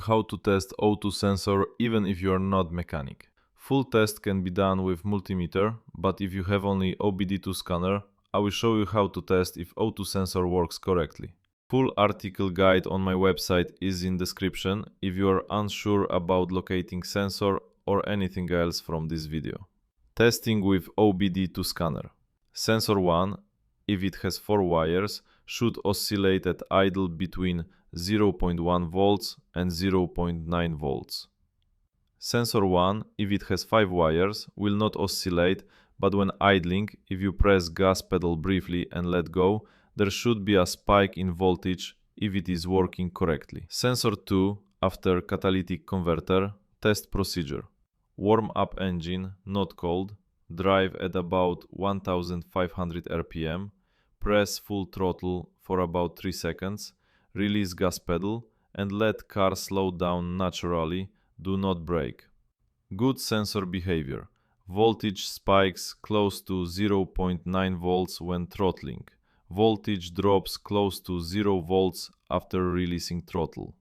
How to test O2 sensor even if you are not mechanic. Full test can be done with Multimeter, but if you have only OBD2 scanner, I will show you how to test if O2 sensor works correctly. Full article guide on my website is in description if you are unsure about locating sensor or anything else from this video. Testing with OBD2 scanner. Sensor 1, if it has 4 wires, should oscillate at idle between 0.1 volts and 0.9 volts. Sensor 1, if it has 5 wires, will not oscillate, but when idling, if you press gas pedal briefly and let go, there should be a spike in voltage if it is working correctly. Sensor 2, after catalytic converter, test procedure. Warm up engine, not cold, drive at about 1500 rpm, press full throttle for about 3 seconds, release gas pedal and let car slow down naturally, do not brake. Good sensor behavior. Voltage spikes close to 0.9 volts when throttling. Voltage drops close to 0 volts after releasing throttle.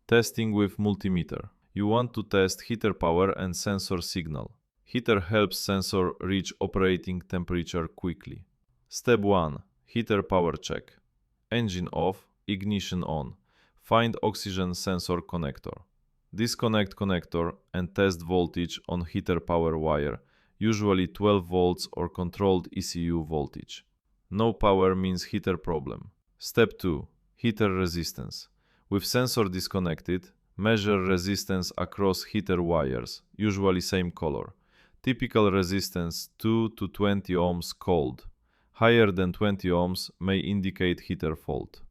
Testing with multimeter. You want to test heater power and sensor signal. Heater helps sensor reach operating temperature quickly. Step 1. Heater power check. Engine off, ignition on. Find oxygen sensor connector. Disconnect connector and test voltage on heater power wire, usually 12 volts or controlled ECU voltage. No power means heater problem. Step 2. Heater resistance. With sensor disconnected, measure resistance across heater wires, usually same color. Typical resistance 2 to 20 ohms cold. Higher than 20 ohms may indicate heater fault.